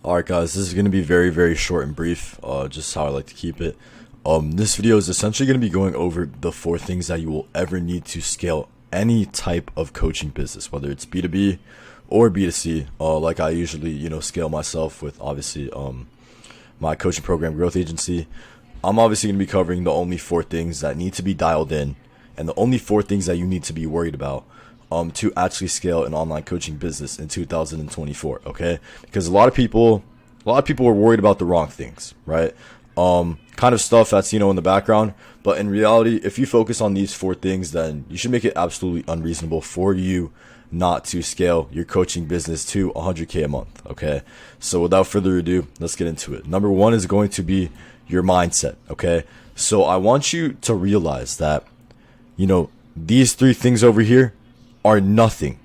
Alright guys, this is going to be very, very short and brief, just how I like to keep it. This video is essentially going to be going over the 4 things that you will ever need to scale any type of coaching business, whether it's B2B or B2C, like I usually, scale myself with obviously my coaching program growth agency. I'm obviously going to be covering the only 4 things that need to be dialed in and the only 4 things that you need to be worried about to actually scale an online coaching business in 2024, okay? Because a lot of people are worried about the wrong things, right? Kind of stuff that's, in the background, but in reality, if you focus on these 4 things, then you should make it absolutely unreasonable for you not to scale your coaching business to 100K a month, okay? So without further ado, let's get into it. Number 1 is going to be your mindset, okay? So I want you to realize that, these 3 things over here are nothing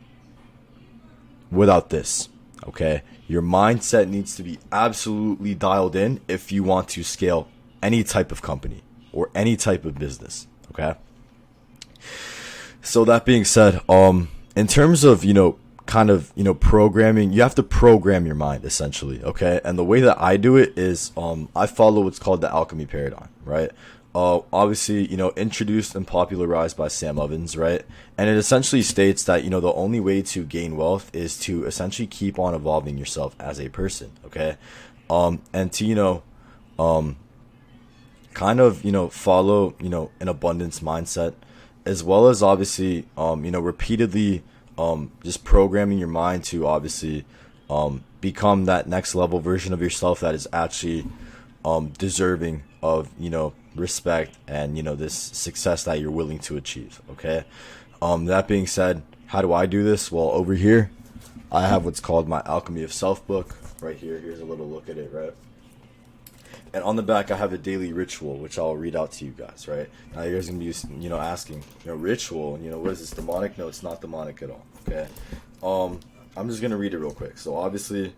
without this, okay? Your mindset needs to be absolutely dialed in if you want to scale any type of company or any type of business, okay? So that being said, in terms of, programming, you have to program your mind essentially, okay? And the way that I do it is I follow what's called the alchemy paradigm, right? Obviously, introduced and popularized by Sam Ovens, right? And it essentially states that, the only way to gain wealth is to essentially keep on evolving yourself as a person, okay? And to, follow, an abundance mindset, as well as obviously, repeatedly, just programming your mind to obviously, become that next level version of yourself that is actually, deserving of, respect and this success that you're willing to achieve, okay? That being said, how do I do this? Well, over here I have what's called my Alchemy of Self book right here. Here's a little look at it, right? And on the back I have a daily ritual which I'll read out to you guys, right? Now you guys are gonna be asking, ritual, what is this, demonic? No, it's not demonic at all, okay? I'm just gonna read it real quick. So obviously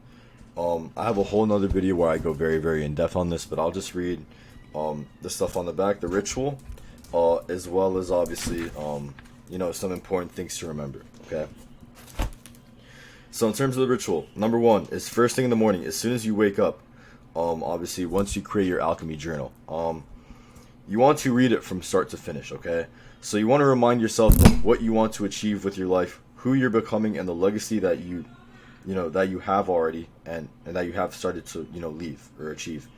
I have a whole nother video where I go very, very in depth on this, but I'll just read the stuff on the back, the ritual, as well as obviously, some important things to remember, okay? So in terms of the ritual, number 1 is first thing in the morning, as soon as you wake up, obviously once you create your alchemy journal, you want to read it from start to finish, okay? So you want to remind yourself of what you want to achieve with your life, who you're becoming, and the legacy that you have already and that you have started to, leave or achieve.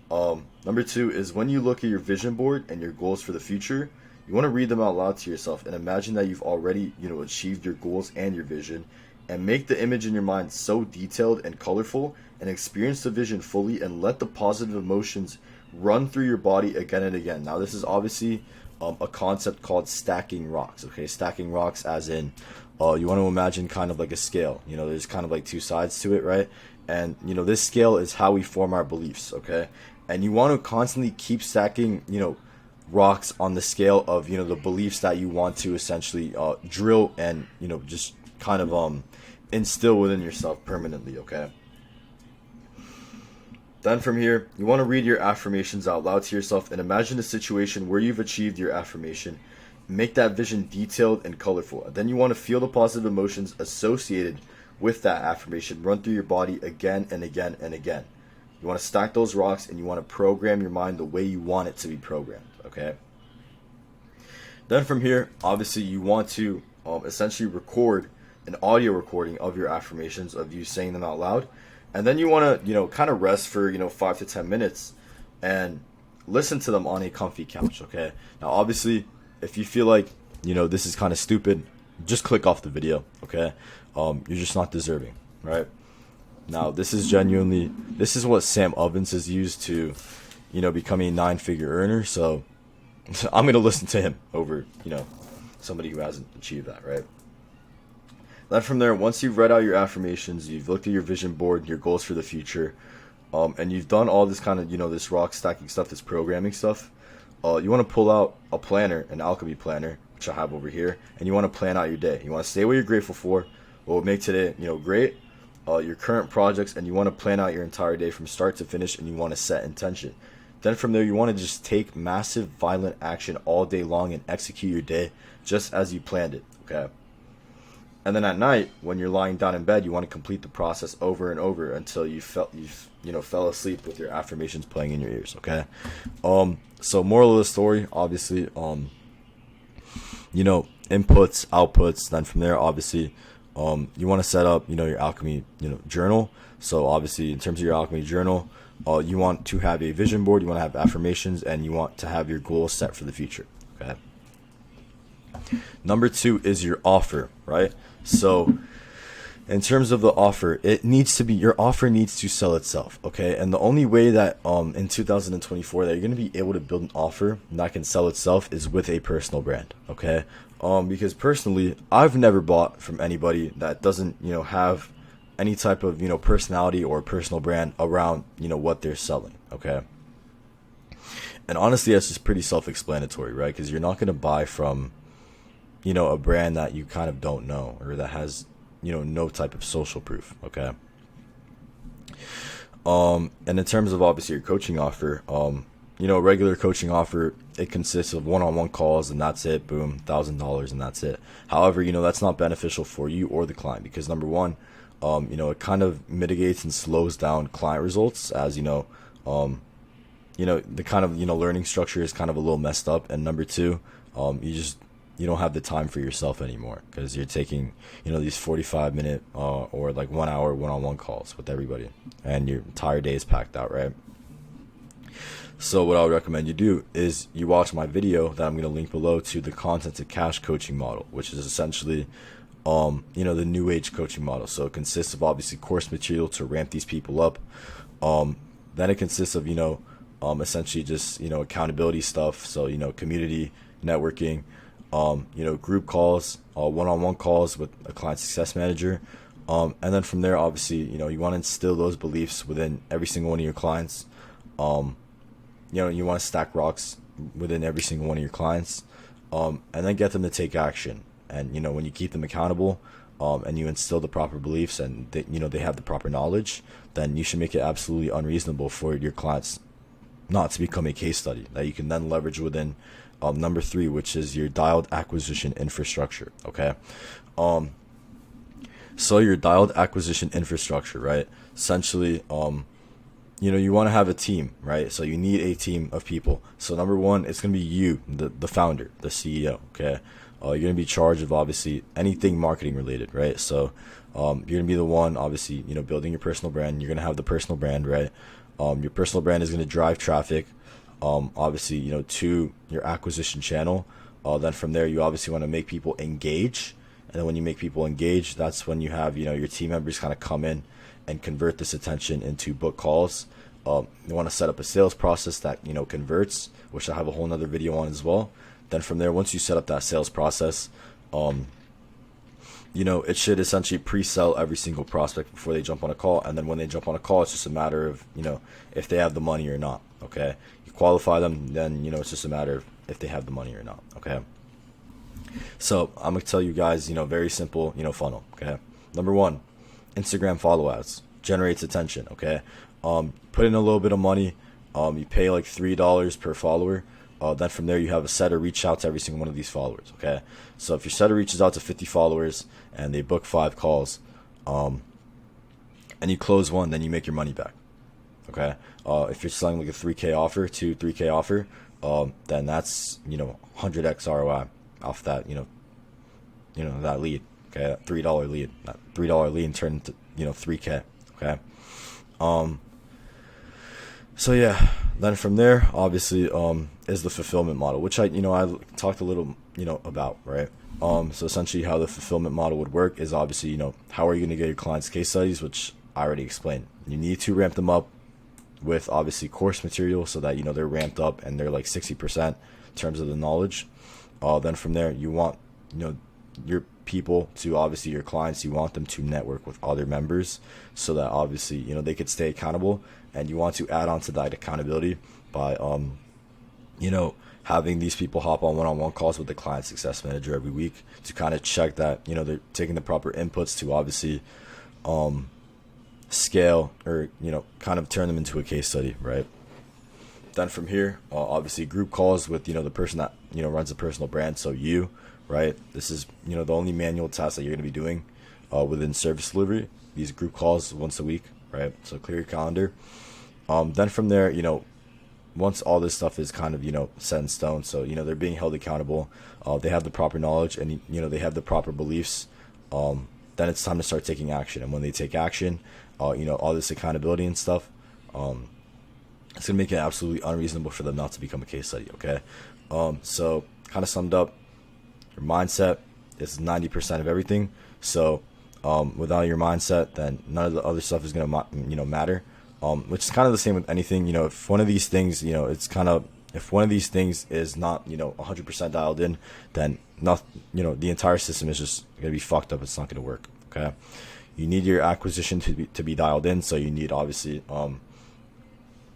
Number 2 is when you look at your vision board and your goals for the future, you want to read them out loud to yourself and imagine that you've already, achieved your goals and your vision, and make the image in your mind so detailed and colorful, and experience the vision fully and let the positive emotions run through your body again and again. Now this is obviously a concept called stacking rocks, okay? Stacking rocks as in you want to imagine kind of like a scale, there's kind of like 2 sides to it, right? And this scale is how we form our beliefs, okay? And you want to constantly keep stacking, rocks on the scale of, the beliefs that you want to essentially drill and, just kind of instill within yourself permanently, okay? Then from here, you want to read your affirmations out loud to yourself and imagine a situation where you've achieved your affirmation. Make that vision detailed and colorful. Then you want to feel the positive emotions associated with that affirmation run through your body again and again and again. You want to stack those rocks and you want to program your mind the way you want it to be programmed, okay? Then from here, obviously you want to essentially record an audio recording of your affirmations, of you saying them out loud. And then you want to, kind of rest for, 5 to 10 minutes and listen to them on a comfy couch, okay? Now, obviously, if you feel like, this is kind of stupid, just click off the video, okay? You're just not deserving, right? Now, this is what Sam Ovens has used to, become a 9-figure earner. So I'm going to listen to him over, somebody who hasn't achieved that, right? Then from there, once you've read out your affirmations, you've looked at your vision board, your goals for the future, and you've done all this kind of, this rock stacking stuff, this programming stuff, you want to pull out a planner, an alchemy planner, which I have over here, and you want to plan out your day. You want to say what you're grateful for, what would make today, great, your current projects, and you want to plan out your entire day from start to finish, and you want to set intention. Then from there, you want to just take massive, violent action all day long and execute your day just as you planned it, okay? And then at night, when you're lying down in bed, you want to complete the process over and over until fell asleep with your affirmations playing in your ears. Okay. So moral of the story, obviously, inputs, outputs. Then from there, obviously, you want to set up, your alchemy, journal. So obviously, in terms of your alchemy journal, you want to have a vision board, you want to have affirmations, and you want to have your goals set for the future. Okay. Number 2 is your offer, right? So in terms of the offer, your offer needs to sell itself. Okay. And the only way that in 2024 that you're going to be able to build an offer that can sell itself is with a personal brand. Okay. Because personally, I've never bought from anybody that doesn't, have any type of, personality or personal brand around, what they're selling. Okay. And honestly, that's just pretty self-explanatory, right? Because you're not going to buy from, a brand that you kind of don't know, or that has, no type of social proof. Okay. And in terms of obviously your coaching offer, a regular coaching offer, it consists of one-on-one calls, and that's it. Boom, $1,000, and that's it. However, that's not beneficial for you or the client, because number one, it kind of mitigates and slows down client results, as the kind of learning structure is kind of a little messed up. And number two, you don't have the time for yourself anymore, because you're taking these 45-minute or like 1 hour one-on-one calls with everybody, and your entire day is packed out, right? So what I would recommend you do is you watch my video that I'm going to link below to the Content2Cash coaching model, which is essentially the new age coaching model. So it consists of obviously course material to ramp these people up. Then it consists of essentially just accountability stuff, so community networking, group calls, one-on-one calls with a client success manager, and then from there, obviously, you want to instill those beliefs within every single one of your clients. You want to stack rocks within every single one of your clients, and then get them to take action. And when you keep them accountable, and you instill the proper beliefs, and they have the proper knowledge, then you should make it absolutely unreasonable for your clients not to become a case study that you can then leverage within number 3, which is your dialed acquisition infrastructure. Okay. So your dialed acquisition infrastructure, right? Essentially, you want to have a team, right? So you need a team of people. So number 1, it's going to be you, the founder, the CEO. Okay. You're going to be charged of obviously anything marketing related, right? So you're going to be the one, obviously, building your personal brand. You're going to have the personal brand, right? Your personal brand is going to drive traffic, obviously, to your acquisition channel. Then from there, you obviously want to make people engage. And then when you make people engage, that's when you have, your team members kind of come in and convert this attention into book calls. You want to set up a sales process that, converts, which I have a whole nother video on as well. Then from there, once you set up that sales process, it should essentially pre-sell every single prospect before they jump on a call. And then when they jump on a call, it's just a matter of, if they have the money or not. Okay. You qualify them, then, it's just a matter of if they have the money or not. Okay. So I'm going to tell you guys, very simple, funnel. Okay. Number 1, Instagram follow ads generates attention. Okay. Put in a little bit of money. You pay like $3 per follower. Then from there, you have a setter reach out to every single one of these followers. Okay. So if your setter reaches out to 50 followers and they book 5 calls, and you close one, then you make your money back. Okay. If you're selling like a 3K offer, 3K offer, then that's, 100x ROI off that, that lead. Okay. That $3 lead, that $3 lead turned into, 3K. Okay. So yeah, then from there, obviously, is the fulfillment model, which I talked a little, about, right? So essentially how the fulfillment model would work is obviously, how are you going to get your clients case studies, which I already explained. You need to ramp them up with obviously course material so that, they're ramped up and they're like 60% in terms of the knowledge. Then from there, you want, your people to obviously your clients, you want them to network with other members so that obviously, they could stay accountable. And you want to add on to that accountability by, having these people hop on one-on-one calls with the client success manager every week to kind of check that, they're taking the proper inputs to obviously scale or, kind of turn them into a case study, right? Then from here, obviously group calls with, the person that, runs a personal brand. So you, right? This is, you know, the only manual task that you're going to be doing within service delivery. These group calls once a week, right? So clear your calendar. Then from there, you know, once all this stuff is kind of, you know, set in stone, so, you know, they're being held accountable, they have the proper knowledge, and, you know, they have the proper beliefs, then it's time to start taking action. And when they take action, you know, all this accountability and stuff, it's gonna make it absolutely unreasonable for them not to become a case study. Okay, so kind of summed up, your mindset is 90% of everything. So without your mindset, then none of the other stuff is gonna, you know, matter. Which is kind of the same with anything. You know, if one of these things, you know, it's kind of, if one of these things is not, you know, 100% dialed in, then not, you know, the entire system is just gonna be fucked up. It's not gonna work. Okay, you need your acquisition to be dialed in. So you need, obviously,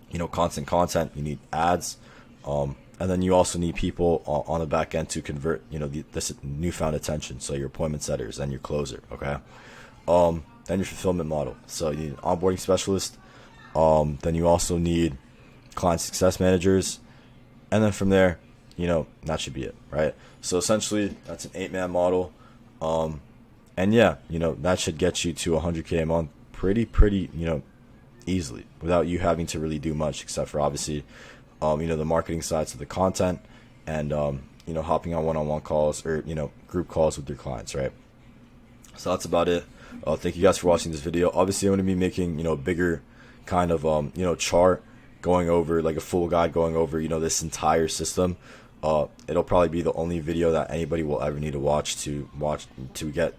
you know, constant content. You need ads, and then you also need people on the back end to convert, you know, this newfound attention. So your appointment setters and your closer. Okay, then your fulfillment model. So you need an onboarding specialist. Then you also need client success managers, and then from there, you know, that should be it, right? So essentially, that's an 8-man model, and yeah, you know, that should get you to 100K a month pretty, you know, easily, without you having to really do much, except for, obviously, you know, the marketing sides of the content, and you know, hopping on one-on-one calls, or, you know, group calls with your clients, right? So that's about it. Thank you guys for watching this video. Obviously, I'm going to be making, you know, bigger kind of you know, chart going over, like a full guide going over, you know, this entire system. It'll probably be the only video that anybody will ever need to watch to get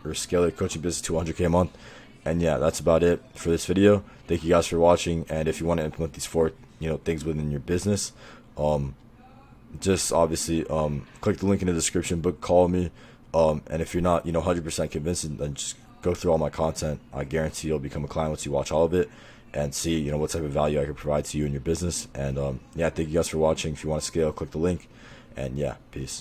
or scale their coaching business to 100K a month. And yeah, that's about it for this video. Thank you guys for watching, and if you want to implement these 4, you know, things within your business, just obviously click the link in the description, book call me, and if you're not, you know, 100% convinced, then just go through all my content. I guarantee you'll become a client once you watch all of it and see, you know, what type of value I can provide to you and your business. And yeah, thank you guys for watching. If you want to scale, click the link, and yeah, peace.